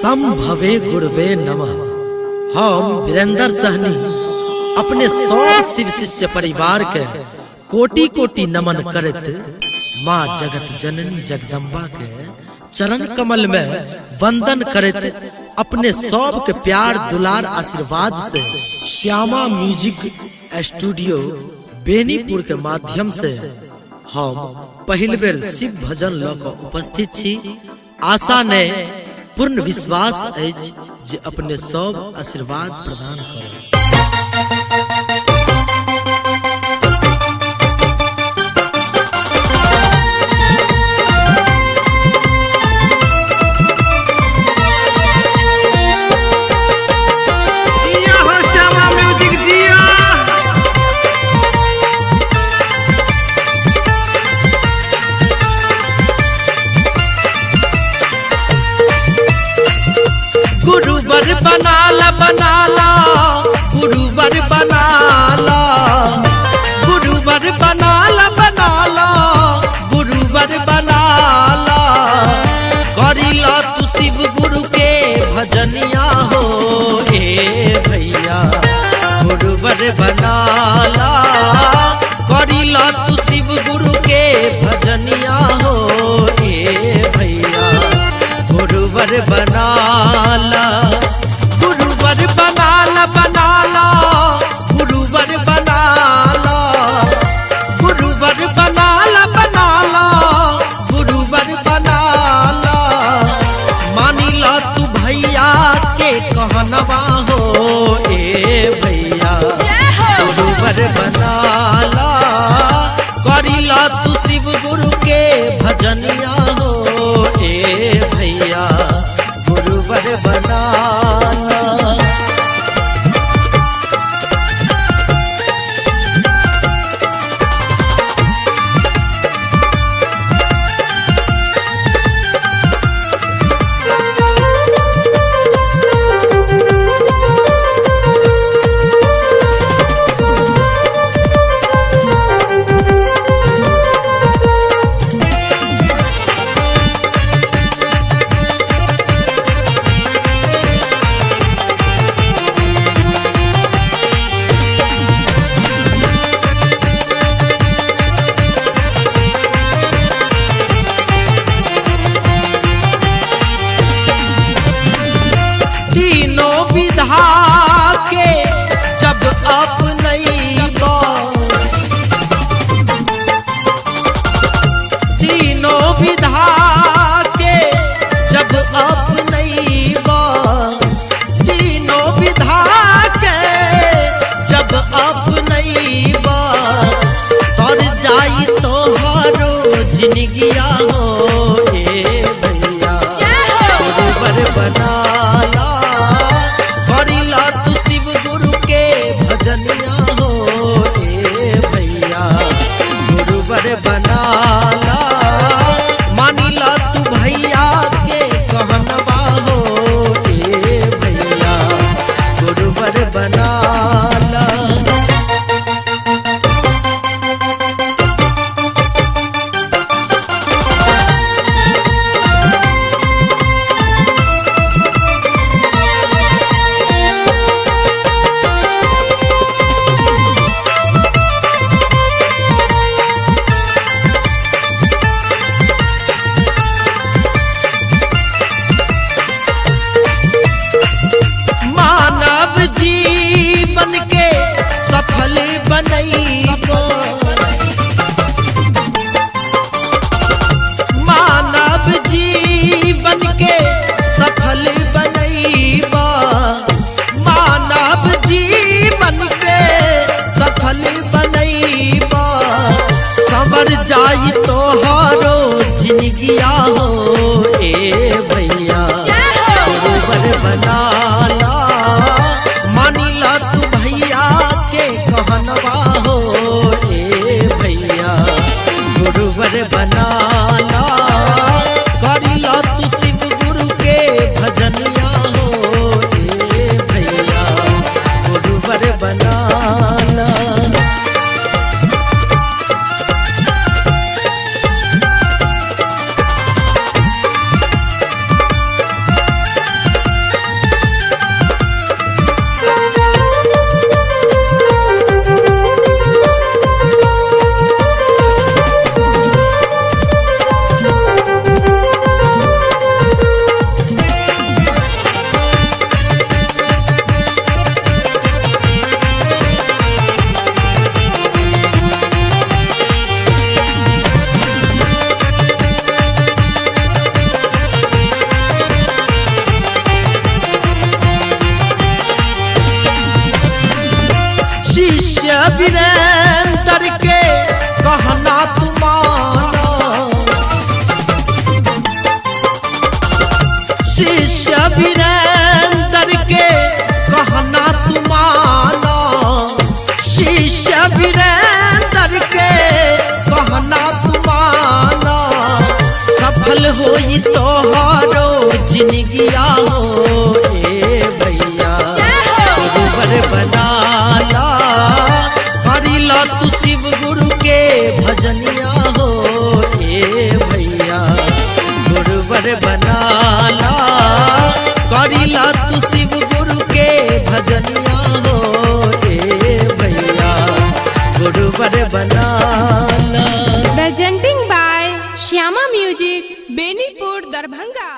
संभवे गुरुवे नमः। हम वीरेंद्र सहनी अपने 100 शिव शिष्य परिवार के कोटि कोटि नमन करत माँ जगत जननी जगदम्बा के चरण कमल में वंदन करत अपने सब के प्यार दुलार आशीर्वाद से श्यामा म्यूजिक स्टूडियो बेनीपुर के माध्यम से हम पहल बेर शिव भजन ल क उपस्थित छी। आशा ने पूर्ण विश्वास अछि जे अपने सब आशीर्वाद प्रदान करब। गुरुवर बनाला बनाला गुरुवर बनाला गुरुवर बनाला बनाला गुरुवर बनाला करिला तू शिव गुरु के भजनिया हो ए भैया गुरुवर बनाला करिला तू शिव गुरु के भजनिया हो ए भैया गुरुवर बनाला गुरुवर बनाला बनाला गुरुवर बनाला गुरुवर बनाला बनाला गुरुवर बनाला मानिला तू भैया के कहनवा हो ए भैया गुरुवर बनाला करिला तू शिव गुरु के भजनिया हो ए भैया गुरुवर बनाला। तीनों विधा के जब अपनैबा तीनों विधा के जब अपनैबा तीनों विधा के जब अपनैबा तर जाई तोहरो जिंदगिया हो ए भैया गुरुवर बनाला करिला तू शिव गुरु के भजनिया हो ए भैया गुरुवर बनाला मानिला तू भैया के कहनवा हो ए भैया गुरुवर बनाला। मानव जीवन के सफल बनैबो मानव जीवन के सफल बनैबो मानव जीवन के सफल बनैबो संवर जाई तोहरो जिंदगिया हो ए भैया गुरुवर बनाला मानिला तू भैया के कहनवा हो ए भैया गुरुवर बनाला करिला तू शिव वीरेंद्र के कहना तू मानो, शिष्य वीरेंद्र के कहना तू मानो, शिष्य वीरेंद्र के कहना तू मानो, सफल होई तोहरो जिंदगिया हो ए भैया, गुरुवर बनाला करिला तू शिव गुरु के भजनिया हो ए भैया, गुरुवर बनाला करिला तू शिव गुरु के भजनिया हो ए भैया, गुरुवर बनाला। Presenting by Shyama Music, Benipur, Darbhanga।